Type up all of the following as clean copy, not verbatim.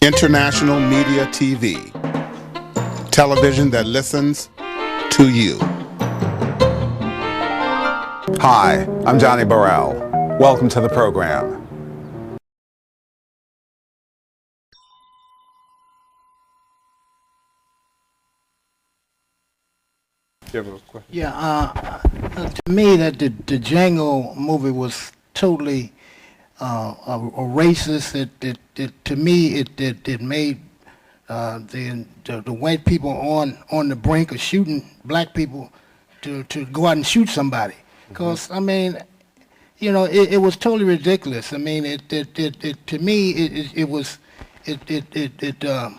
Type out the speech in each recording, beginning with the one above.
International Media TV. Television that listens to you. Hi, I'm Johnnie Burrell. Welcome to the program. Yeah, to me, that the Django movie was totally a racist. To me, it made the white people on the brink of shooting black people to go out and shoot somebody. Because I mean, you know, it was totally ridiculous. I mean, to me it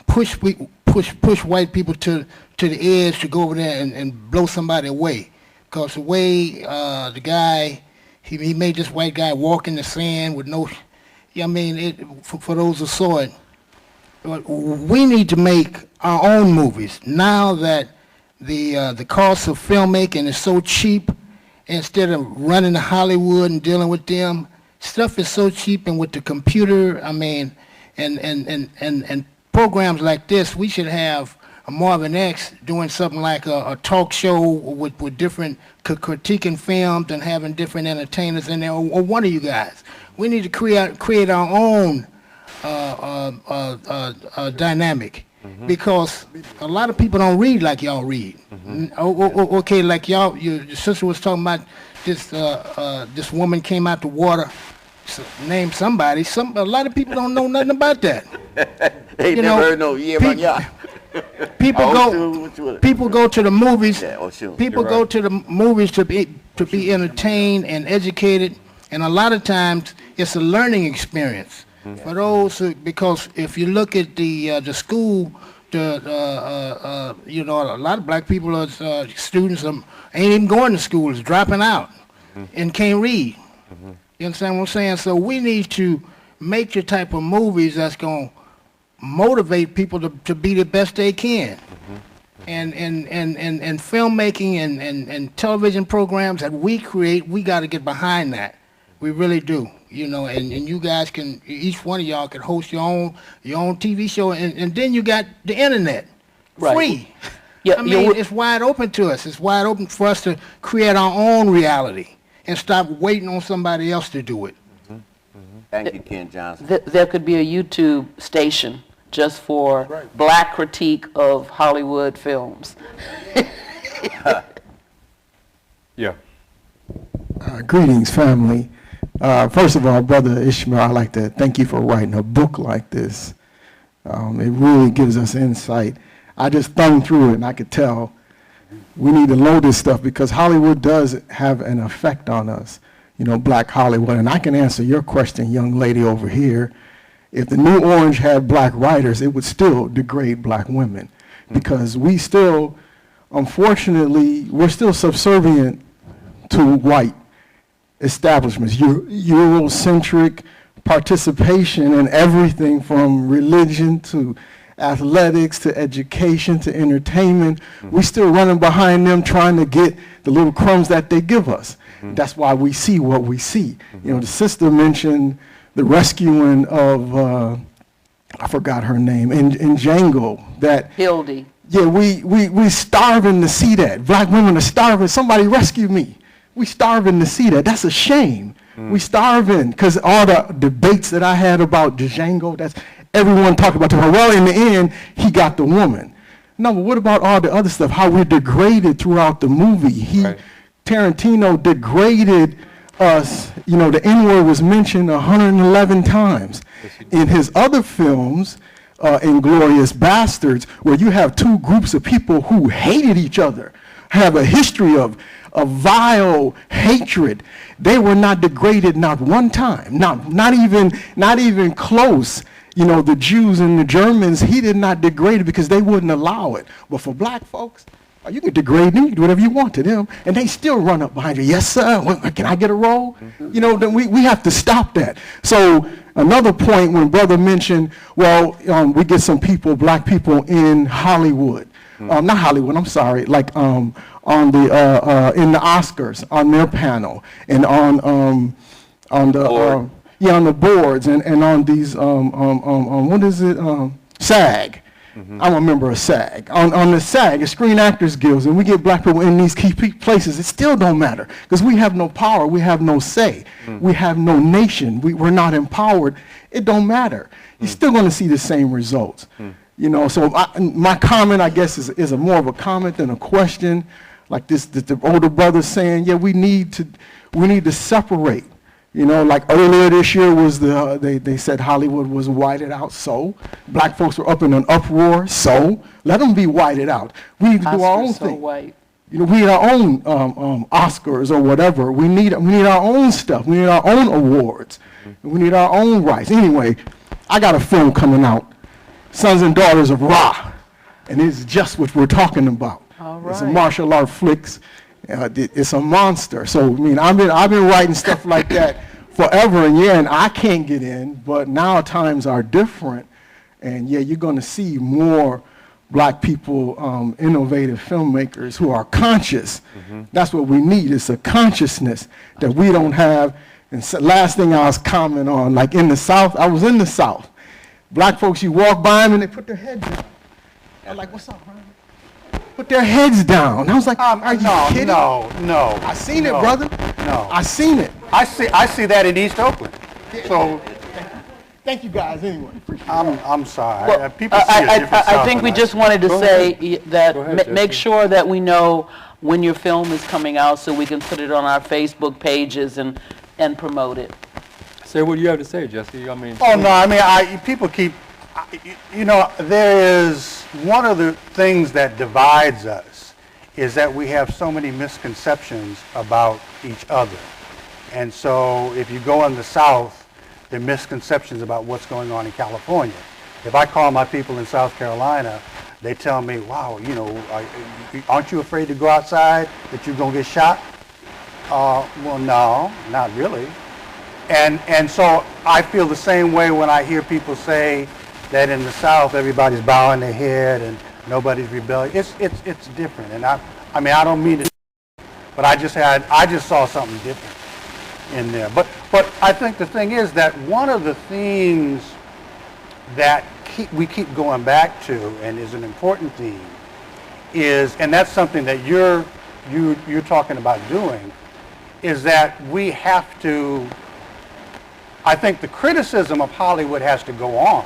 pushed white people to the edge to go over there and blow somebody away. Because the way the guy, he made this white guy walk in the sand with no, I mean, for those who saw it, we need to make our own movies now that the cost of filmmaking is so cheap. Instead of running to Hollywood and dealing with them, stuff is so cheap, and with the computer, I mean, and programs like this, we should have a Marvin X doing something like a talk show with different critiquing films and having different entertainers in there, or one of you guys. We need to create our own dynamic. Because a lot of people don't read like y'all read. Okay, like y'all, your sister was talking about this woman came out the water, name somebody. A lot of people don't know nothing about that. They you never know, heard no yeah. People go to the movies. Yeah, oh, sure. People You're go right. to the movies to be entertained and educated, and a lot of times it's a learning experience. For those who, because if you look at the school, you know, a lot of black people are students ain't even going to school, is dropping out and can't read. You understand what I'm saying? So we need to make the type of movies that's going to motivate people to be the best they can. And filmmaking and television programs that we create, we got to get behind that. We really do. You know, and you guys can, each one of y'all can host your own TV show, and then you got the internet, Right. free. Yeah, I mean, it's wide open to us. It's wide open for us to create our own reality and stop waiting on somebody else to do it. Thank you, Ken Johnson. There could be a YouTube station just for black critique of Hollywood films. Yeah. Greetings, family. First of all, Brother Ishmael, I'd like to thank you for writing a book like this. It really gives us insight. I just thumbed through it, and I could tell we need to know this stuff because Hollywood does have an effect on us, you know, Black Hollywood. And I can answer your question, young lady over here. If the New Orange had black writers, it would still degrade black women because we still, unfortunately, we're still subservient to white establishments, Eurocentric participation in everything from religion to athletics to education to entertainment. We still running behind them trying to get the little crumbs that they give us. That's why we see what we see. You know, the sister mentioned the rescuing of, I forgot her name, in Django. That Hildy. Yeah, we starving to see that. Black women are starving. Somebody rescue me. We starving to see that. That's a shame. We starving because all the debates that I had about Django, that's everyone talked about. Well, in the end, he got the woman. No, but what about all the other stuff? How we're degraded throughout the movie. Tarantino degraded us. You know, the N-word was mentioned 111 times. In his other films, Inglourious Bastards, where you have two groups of people who hated each other, have a history of vile hatred. They were not degraded not one time, not even close. You know, the Jews and the Germans, he did not degrade it because they wouldn't allow it. But for black folks, you can degrade them, you can do whatever you want to them, and they still run up behind you. Yes, sir, can I get a role? You know, then we have to stop that. So another point when brother mentioned, well, we get some people, black people in Hollywood. Not Hollywood, I'm sorry, like on the in the Oscars on their panel and on the Yeah, on the boards and on these, what is it, SAG. I'm a member of SAG. On the SAG, it's Screen Actors Guilds, and we get black people in these key places. It still don't matter, because we have no power, we have no say, we have no nation, we're not empowered. It don't matter. You're still going to see the same results. You know, so my comment, I guess, is more of a comment than a question. Like this, the older brother saying, yeah, we need to separate. You know, like earlier this year was they said Hollywood was whited out, so black folks were up in an uproar, so let them be whited out. We need to do our own thing. White. You know, we need our own Oscars or whatever. We need our own stuff. We need our own awards. We need our own rights. Anyway, I got a film coming out, Sons and Daughters of Ra, and it's just what we're talking about. All right. It's a martial art flicks. It's a monster. So I mean, I've been writing stuff like that forever, and I can't get in. But now times are different, and yeah, you're going to see more black people, innovative filmmakers who are conscious. That's what we need. It's a consciousness that we don't have. And so last thing I was commenting on, like in the South, I was in the South. Black folks, you walk by them and they put their head down. I'm like, what's up, Ryan? Put their heads down. I was like, are you kidding? No. I seen it, brother. No. I seen it. I see that in East Oakland. So Thank you guys anyway. I'm sorry. Well, People see a different I South think we than just I wanted to Go say ahead. that make sure that we know when your film is coming out so we can put it on our Facebook pages and promote it. Say what you have to say, Jesse. I mean. Oh no, I mean, people keep, you know, there is one of the things that divides us is that we have so many misconceptions about each other. And so if you go in the South, there are misconceptions about what's going on in California. If I call my people in South Carolina, they tell me, wow, you know, aren't you afraid to go outside that you're going to get shot? Well, no, not really. And so I feel the same way when I hear people say that in the South everybody's bowing their head and nobody's rebelling. It's different. And I mean, I don't mean it, but I just saw something different in there. But I think the thing is that one of the themes that we keep going back to and is an important theme is, and that's something that you're talking about doing, is that we have to, I think the criticism of Hollywood has to go on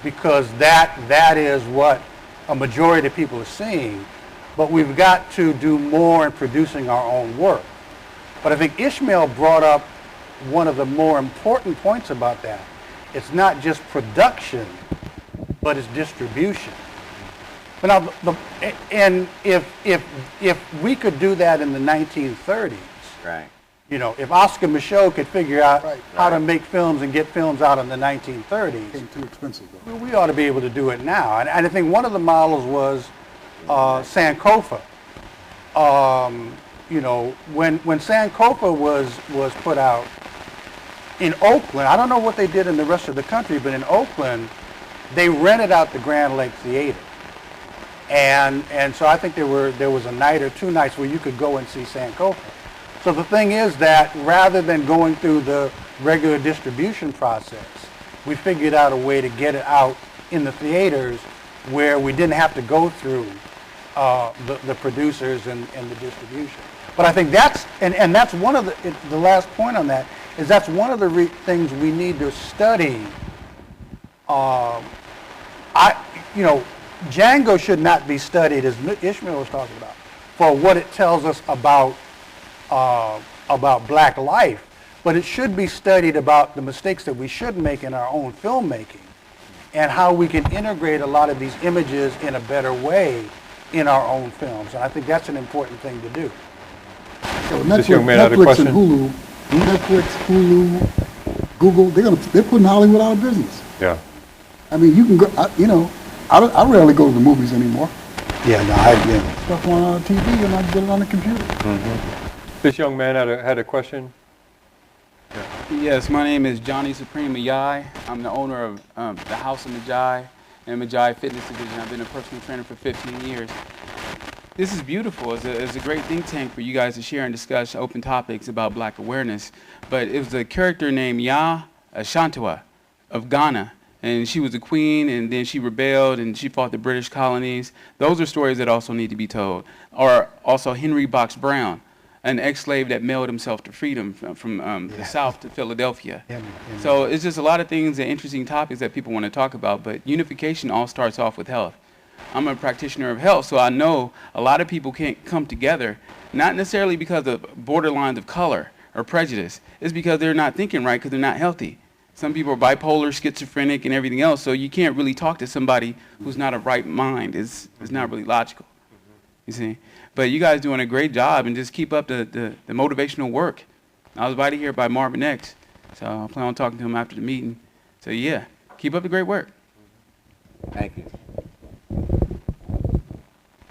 because that is what a majority of people are seeing, but we've got to do more in producing our own work. But I think Ishmael brought up one of the more important points about that. It's not just production, but it's distribution. But now, and if we could do that in the 1930s, Right. you know, if Oscar Micheaux could figure out how to make films and get films out in the 1930s, Became too expensive though. we ought to be able to do it now. And I think one of the models was Sankofa. You know, when Sankofa was put out in Oakland, I don't know what they did in the rest of the country, but in Oakland, they rented out the Grand Lake Theater. And so I think there was a night or two nights where you could go and see Sankofa. So the thing is that rather than going through the regular distribution process, we figured out a way to get it out in the theaters where we didn't have to go through the producers and the distribution. But I think that's, and that's one of the last point on that, is that's one of the things we need to study. You know, Django should not be studied, as Ishmael was talking about, for what it tells us about black life, but it should be studied about the mistakes that we should make in our own filmmaking and how we can integrate a lot of these images in a better way in our own films. And I think that's an important thing to do. So This young man had a Netflix question. and Hulu, Netflix, Hulu, Google, they're putting Hollywood out of business. Yeah. I mean, you can go, I rarely go to the movies anymore. Yeah, no, Stuff on TV and I get it on the computer. This young man had a question. Yes, my name is Johnnie Supreme Majai. I'm the owner of the House of Majai and Majai Fitness Division. I've been a personal trainer for 15 years. This is beautiful. It's a great think tank for you guys to share and discuss open topics about black awareness. But it was a character named Ya Ashantua of Ghana. And she was a queen, and then she rebelled, and she fought the British colonies. Those are stories that also need to be told. Or also Henry Box Brown, an ex-slave that mailed himself to freedom from the South to Philadelphia. So it's just a lot of things and interesting topics that people want to talk about, but unification all starts off with health. I'm a practitioner of health, so I know a lot of people can't come together, not necessarily because of borderlines of color or prejudice. It's because they're not thinking right because they're not healthy. Some people are bipolar, schizophrenic, and everything else, so you can't really talk to somebody who's not of right mind. It's not really logical, you see. But you guys doing a great job, and just keep up the motivational work. I was invited here by Marvin X, so I plan on talking to him after the meeting. So yeah, keep up the great work. Thank you.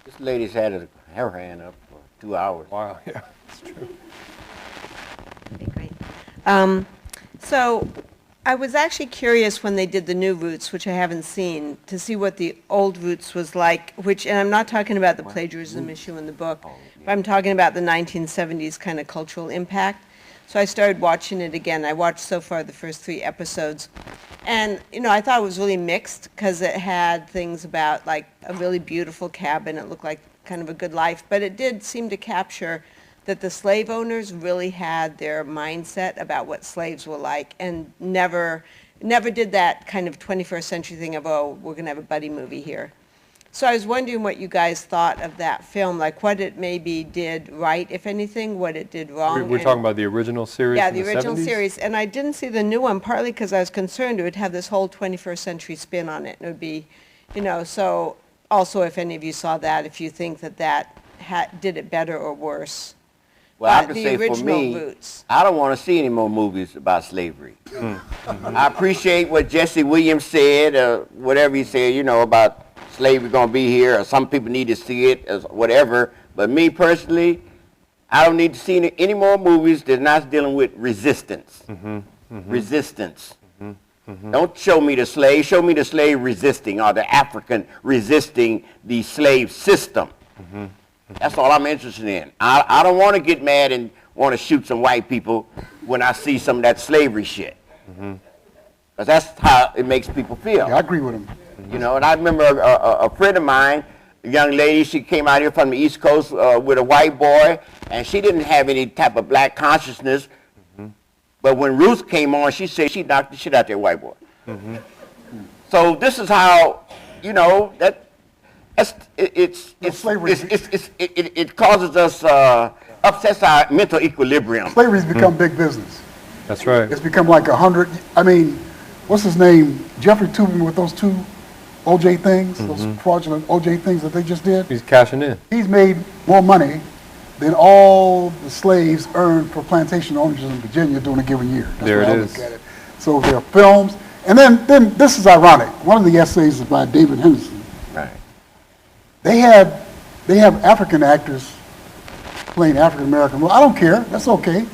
This lady's had her hand up for 2 hours. Wow, yeah, that's true. Okay, great. So I was actually curious when they did the new Roots, which I haven't seen, to see what the old Roots was like, and I'm not talking about the plagiarism issue in the book, but I'm talking about the 1970s kind of cultural impact. So I started watching it again. I watched so far the first 3 episodes. And, I thought it was really mixed because it had things about like a really beautiful cabin. It looked like kind of a good life, but it did seem to capture that the slave owners really had their mindset about what slaves were like, and never did that kind of 21st century thing of, oh, we're going to have a buddy movie here. So I was wondering what you guys thought of that film, like what it maybe did right, if anything, what it did wrong. We're talking about the original series. Yeah, from the original 70s? series. And I didn't see the new one, partly because I was concerned it would have this whole 21st century spin on it. And it would be, so also if any of you saw that, if you think that did it better or worse. Well, I can say for me, Roots. I don't want to see any more movies about slavery. I appreciate what Jesse Williams said, or whatever he said, about slavery going to be here, or some people need to see it, or whatever. But me personally, I don't need to see any more movies that's not dealing with resistance. Resistance. Don't show me the slave. Show me the slave resisting, or the African resisting the slave system. That's all I'm interested in. I don't want to get mad and want to shoot some white people when I see some of that slavery shit. Because that's how it makes people feel. Yeah, I agree with him. And I remember a friend of mine, a young lady, she came out here from the East Coast with a white boy, and she didn't have any type of black consciousness. But when Ruth came on, she said she knocked the shit out that white boy. So this is how, it causes us, upsets our mental equilibrium. Slavery's become big business. That's right. It's become like 100, what's his name? Jeffrey Tubin with those 2 OJ things, those fraudulent OJ things that they just did. He's cashing in. He's made more money than all the slaves earned for plantation owners in Virginia during a given year. That's there the way it I is. look at it. So there are films, and then this is ironic. One of the essays is by David Henderson. Right. They have African actors playing African American. Well, I don't care. That's okay.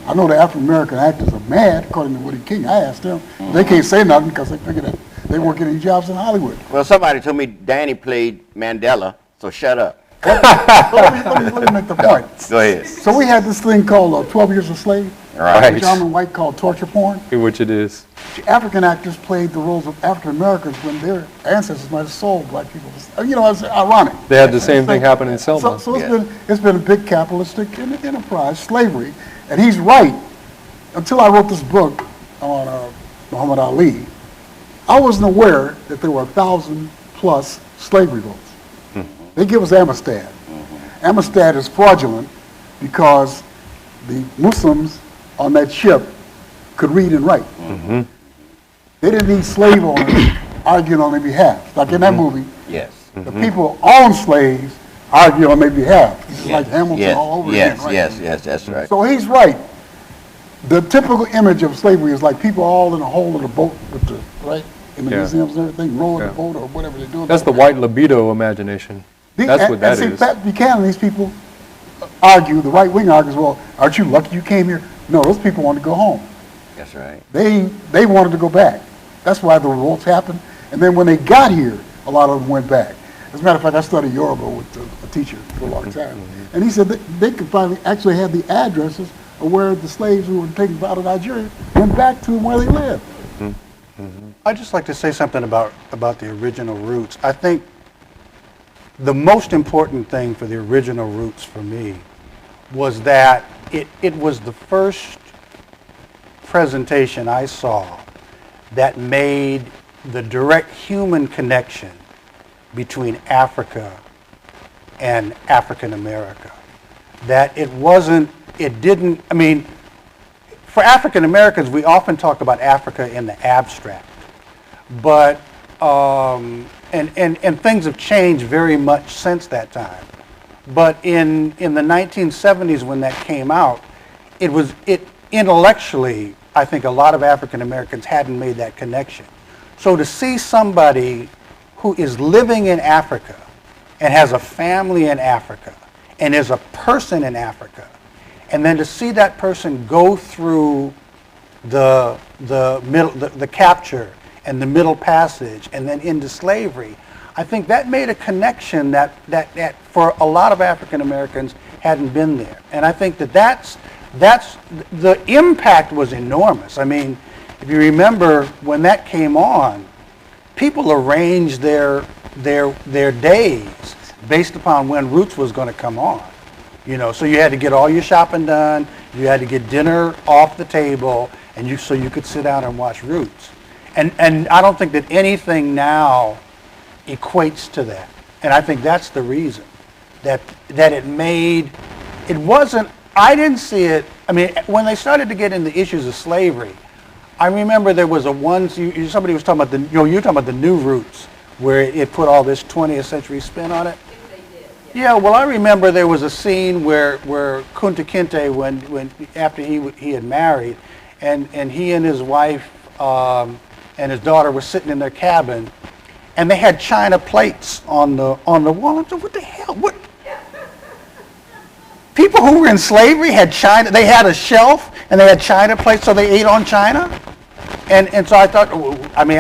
I know the African American actors are mad, according to Woody King. I asked them. They can't say nothing because they figure that they weren't getting any jobs in Hollywood. Well, somebody told me Danny played Mandela, so shut up. Let me make the point. Go ahead. So we had this thing called 12 Years a Slave, Right. which Almond White called torture porn. Which it is. African actors played the roles of African Americans when their ancestors might have sold black people. It's ironic. They had the same thing happen in Selma. So it's been a big capitalistic enterprise, slavery. And he's right. Until I wrote this book on Muhammad Ali, I wasn't aware that there were 1,000 plus slave revolts. They give us Amistad. Amistad is fraudulent because the Muslims on that ship could read and write. They didn't need slave owners arguing on their behalf. Like in that movie, Yes. the people who own slaves argue on their behalf. It's like Hamilton all over again. Right? Yes, that's right. So he's right. The typical image of slavery is like people all in the hold of the boat with the, right? In the museums and everything, rowing the boat or whatever they're doing. That's the white libido imagination. That's what that is. Pat Buchanan, these people argue, the right wing argues, well, aren't you lucky you came here? No, those people wanted to go home. That's right. They wanted to go back. That's why the revolts happened. And then when they got here, a lot of them went back. As a matter of fact, I studied Yoruba with a teacher for a long time. And he said that they could finally actually have the addresses of where the slaves who were taken out of Nigeria went back to where they lived. I'd just like to say something about the original roots. I think the most important thing for the original roots for me was that it was the first presentation I saw that made the direct human connection between Africa and African America. That for African Americans, we often talk about Africa in the abstract, but and things have changed very much since that time. But in the 1970s, when that came out, it intellectually, I think a lot of African Americans hadn't made that connection. So to see somebody who is living in Africa and has a family in Africa and is a person in Africa, and then to see that person go through the capture and the Middle Passage and then into slavery, I think that made a connection that for a lot of African Americans hadn't been there. And I think that's the impact was enormous. I mean, if you remember when that came on, people arranged their days based upon when Roots was going to come on. You know, so you had to get all your shopping done, you had to get dinner off the table, and so you could sit down and watch Roots. And I don't think that anything now equates to that. And I think that's the reason that it wasn't, I didn't see it, I mean, when they started to get into issues of slavery, I remember there was somebody was talking about you're talking about the new Roots, where it put all this 20th century spin on it. Yeah, well, I remember there was a scene where Kunta Kinte, when after he had married, and he and his wife and his daughter were sitting in their cabin, and they had china plates on the wall. I said, what the hell? What? People who were in slavery had china. They had a shelf and they had china plates, so they ate on china. And so I thought, I mean,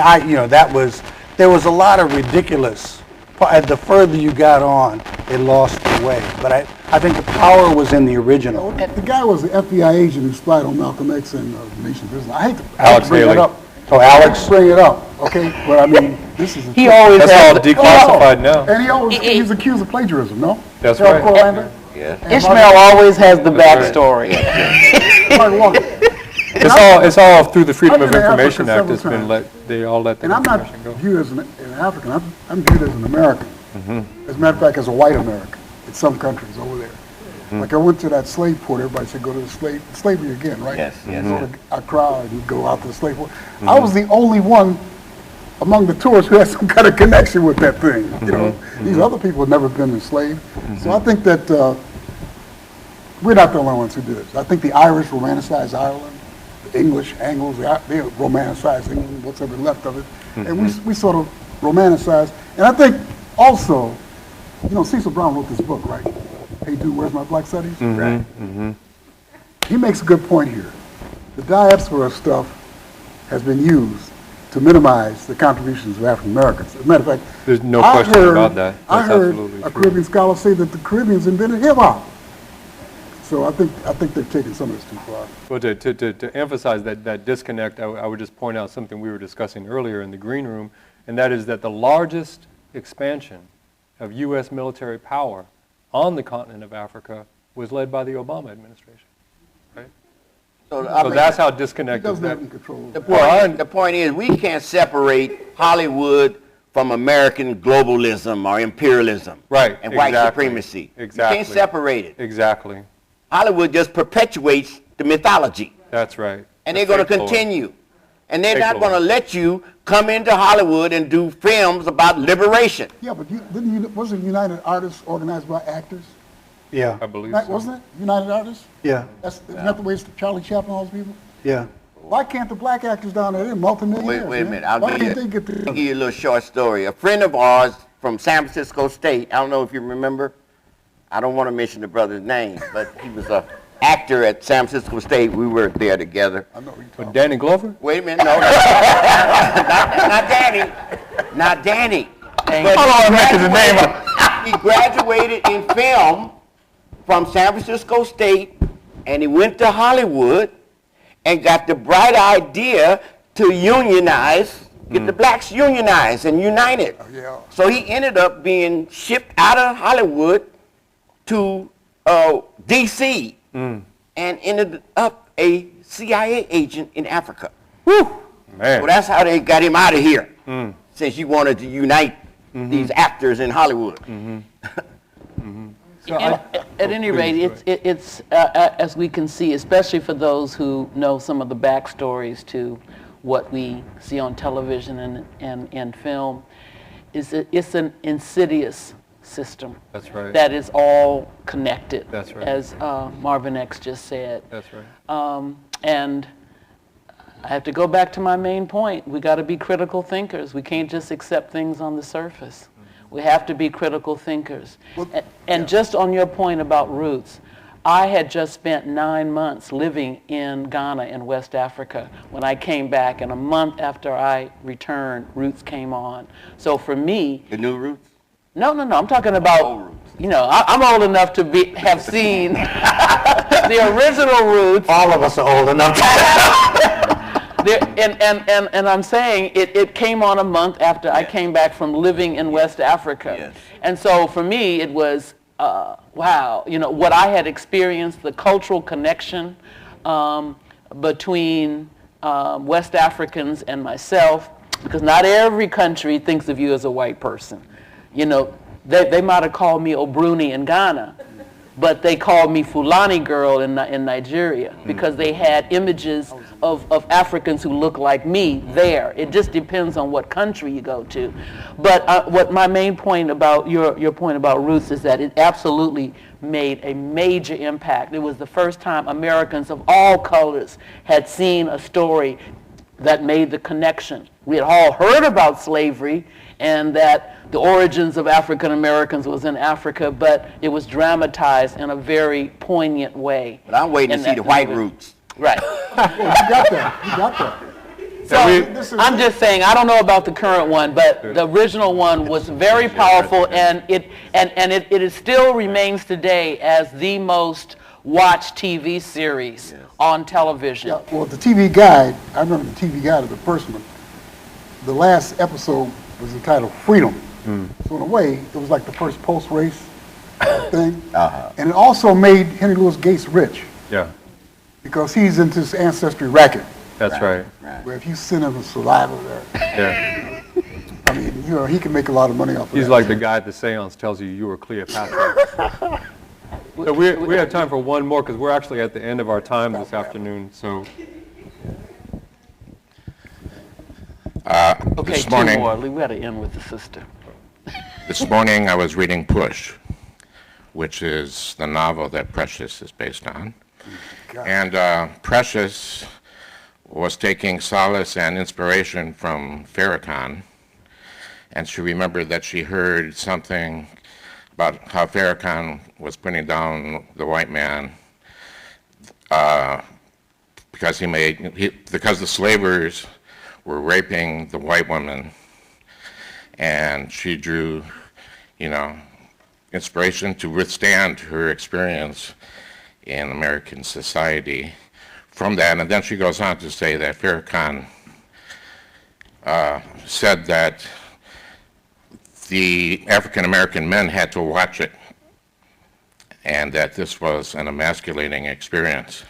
there was a lot of ridiculous. The further you got on, it lost the way. But I think the power was in the original. The guy was the FBI agent who spied on Malcolm X and the Nation of Islam. I hate to bring Haley. it up. Oh, Alex? Bring it up, okay? But I mean, this is He always That's has all declassified now. And he's accused of plagiarism, no? That's Harold right. Kurlander? Yeah. Ishmael always has the That's backstory. Mark Walker. It's all through the Freedom I've of been to Information Africa Act. several They all let the And I'm not information go. viewed as an African. I'm viewed as an American. As a matter of fact, as a white American in some countries over there. Like I went to that slave port. Everybody said go to the slavery again, right? Yes, yes. Go to Accra and you go out to the slave port. I was the only one among the tourists who had some kind of connection with that thing. You know, these other people had never been enslaved. So I think that we're not the only ones who do this. I think the Irish romanticized Ireland. The English, Anglos, they romanticized England, what's ever left of it. And we sort of romanticized. And I think also, you know, Cecil Brown wrote this book, right? Hey Dude, Where's My Black Studies? Right. He makes a good point here. The diaspora stuff has been used to minimize the contributions of African Americans. As a matter of fact, There's no question about that. I That's heard absolutely a true. Caribbean scholar say that the Caribbeans invented hip hop. So I think they've taken some of this too far. Well, to emphasize that disconnect, I would just point out something we were discussing earlier in the green room, and that is that the largest expansion of U.S. military power on the continent of Africa was led by the Obama administration, right? So that's how disconnected. He doesn't have any control. The point is, we can't separate Hollywood from American globalism or imperialism, Right, and white exactly. supremacy. Exactly. You can't separate it. Exactly. Hollywood just perpetuates the mythology, That's right. and they're going to fake lore. continue. And they're Fake not going to lore. let you come into Hollywood and do films about liberation. Yeah, but wasn't United Artists organized by actors? Yeah. I believe Right, so. wasn't it? United Artists? Yeah. Isn't that the way it's Charlie Chaplin, all those people? Yeah. Why can't the black actors down there, they're multimillionaires? Wait a man. minute. I'll Why give can't they get you the... a little short story. A friend of ours from San Francisco State, I don't know if you remember, I don't want to mention the brother's name, but he was a actor at San Francisco State. We were there together. I know who you're But talking Danny Glover? Wait a minute, no. not Danny. Not Danny. He graduated in film from San Francisco State, and he went to Hollywood and got the bright idea to unionize, get the blacks unionized and united. So he ended up being shipped out of Hollywood to D.C. and ended up a CIA agent in Africa. Whew. Man. So that's how they got him out of here, since you wanted to unite these actors in Hollywood. So at any rate, it's as we can see, especially for those who know some of the backstories to what we see on television and film, it's an insidious system. That's right. That is all connected. That's right. As Marvin X just said. That's right. And I have to go back to my main point. We got to be critical thinkers. We can't just accept things on the surface. We have to be critical thinkers. And just on your point about roots, I had just spent 9 months living in Ghana in West Africa when I came back, and a month after I returned, Roots came on. So for me... The new Roots? No, I'm talking about, I'm old enough to have seen the original Roots. All of us are old enough. And I'm saying it came on a month after I came back from living in West Africa. Yes. And so for me, it was, wow, what I had experienced, the cultural connection between West Africans and myself, because not every country thinks of you as a white person. They might have called me Obruni in Ghana, but they called me Fulani girl in Nigeria because they had images of Africans who look like me there. It just depends on what country you go to. But what my main point about your point about Roots is that it absolutely made a major impact. It was the first time Americans of all colors had seen a story that made the connection. We had all heard about slavery and that the origins of African Americans was in Africa, but it was dramatized in a very poignant way. But I'm waiting to see the white Roots. Right. You got that. So I'm just saying, I don't know about the current one, but the original one was very powerful, and it still remains today as the most watched TV series on television. Yeah, well, the TV Guide, I remember the TV Guide of the first one. The last episode was entitled Freedom. So in a way, it was like the first post-race thing. And it also made Henry Louis Gates rich. Yeah. Because he's into his ancestry racket. That's right. Where if you send him a saliva there, I mean, he can make a lot of money off of that. He's like the guy at the seance tells you were Cleopatra. So we have time for one more because we're actually at the end of our time this afternoon. So. Okay, this morning, two more. We got to end with the sister. This morning I was reading Push, which is the novel that Precious is based on. And Precious was taking solace and inspiration from Farrakhan, and she remembered that she heard something about how Farrakhan was putting down the white man because the slavers were raping the white woman, and she drew, inspiration to withstand her experience in American society from that. And then she goes on to say that Farrakhan said that the African American men had to watch it, and that this was an emasculating experience.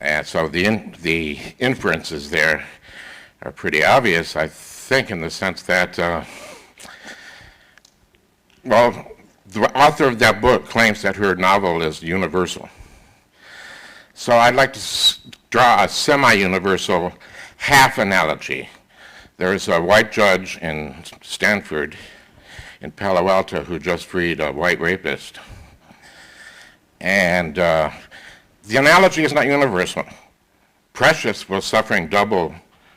And so the inferences there are pretty obvious, I think, in the sense that, the author of that book claims that her novel is universal. So I'd like to draw a semi-universal half analogy. There's a white judge in Stanford, in Palo Alto, who just freed a white rapist. And the analogy is not universal. Precious was suffering double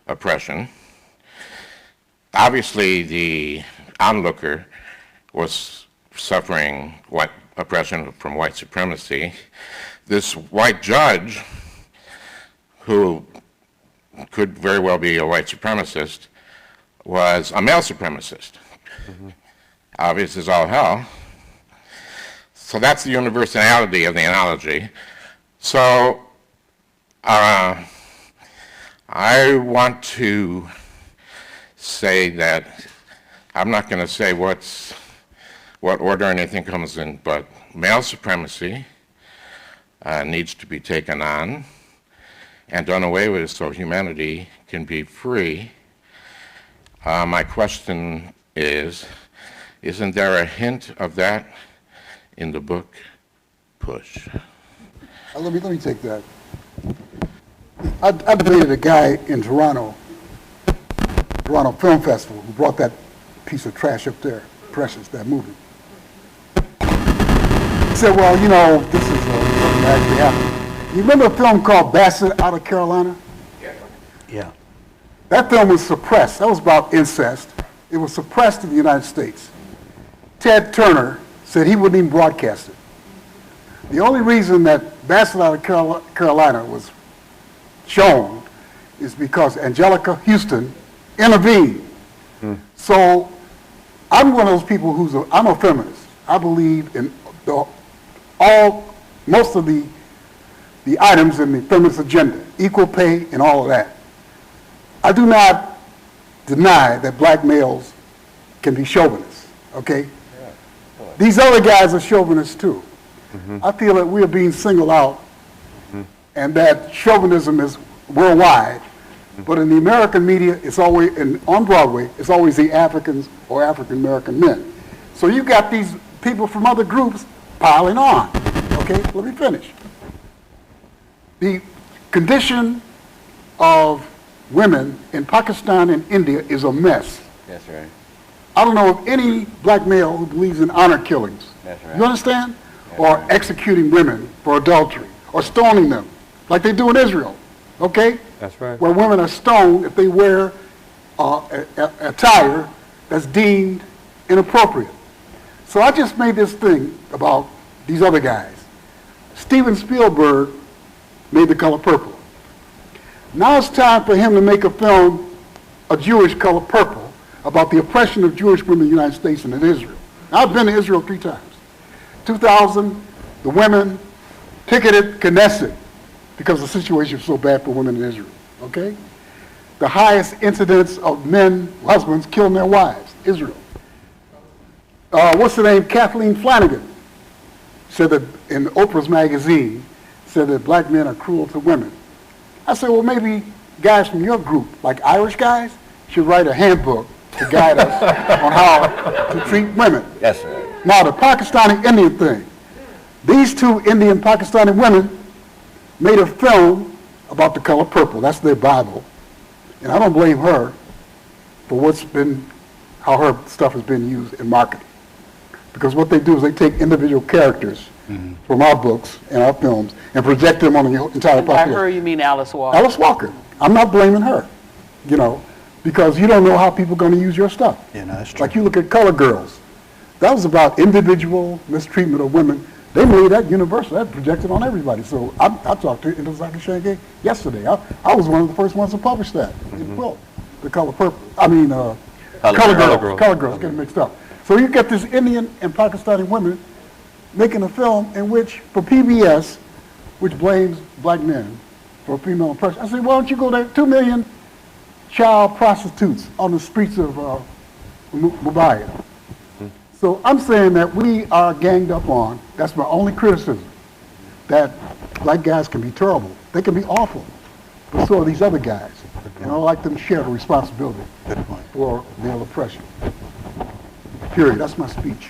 oppression. Obviously, the onlooker was suffering white oppression from white supremacy. This white judge, who could very well be a white supremacist, was a male supremacist. Obvious as all hell. So that's the universality of the analogy. So I want to say that I'm not going to say what order anything comes in, but male supremacy needs to be taken on and done away with so humanity can be free. My question is, isn't there a hint of that in the book Push? Let me take that. I debated a guy in Toronto Film Festival, who brought that piece of trash up there, Precious, that movie. He said, well, you know, this is something that actually happened. You remember a film called Bassett out of Carolina? Yeah. That film was suppressed. That was about incest. It was suppressed in the United States. Ted Turner said he wouldn't even broadcast it. The only reason that Bassett out of Carolina was shown is because Angelica Houston intervened. So I'm one of those people I'm a feminist. I believe in most of the items in the feminist agenda, equal pay and all of that. I do not deny that black males can be chauvinists, okay? These other guys are chauvinists too. I feel that we are being singled out and that chauvinism is worldwide, but in the American media, it's always, and on Broadway, it's always the Africans or African American men. So you've got these people from other groups piling on, okay? Let me finish. The condition of women in Pakistan and India is a mess. That's right. I don't know of any black male who believes in honor killings. That's right. You understand? Or executing women for adultery, or stoning them, like they do in Israel, okay? That's right. Where women are stoned if they wear attire that's deemed inappropriate. So I just made this thing about these other guys. Steven Spielberg made The Color Purple. Now it's time for him to make a film, A Jewish Color Purple, about the oppression of Jewish women in the United States and in Israel. Now, I've been to Israel 3 times. 2000, the women picketed Knesset because the situation was so bad for women in Israel, okay? The highest incidence of men, husbands, killing their wives, Israel. What's the name? Kathleen Flanagan said that in Oprah's magazine, said that black men are cruel to women. I said, well, maybe guys from your group, like Irish guys, should write a handbook to guide us on how to treat women. That's right. Now, the Pakistani Indian thing. These 2 Indian Pakistani women made a film about The Color Purple. That's their Bible. And I don't blame her for how her stuff has been used in marketing. Because what they do is they take individual characters from our books and our films and project them on the entire population. By her, you mean Alice Walker? Alice Walker. I'm not blaming her, you know, because you don't know how people are going to use your stuff. Yeah, no, that's true. Like you look at Color Girls. That was about individual mistreatment of women. They made that universal. That projected on everybody. So I talked to Intozaki Shange yesterday. I was one of the first ones to publish that in Quilt, The Color Purple. I mean, Color Girls, getting mixed up. So you get this Indian and Pakistani women making a film in which, for PBS, which blames black men for female oppression. I said, why don't you go there? 2 million child prostitutes on the streets of Mumbai. So I'm saying that we are ganged up on, that's my only criticism, that black guys can be terrible. They can be awful, but so are these other guys. And I'd like them to share the responsibility for male oppression. Period. That's my speech.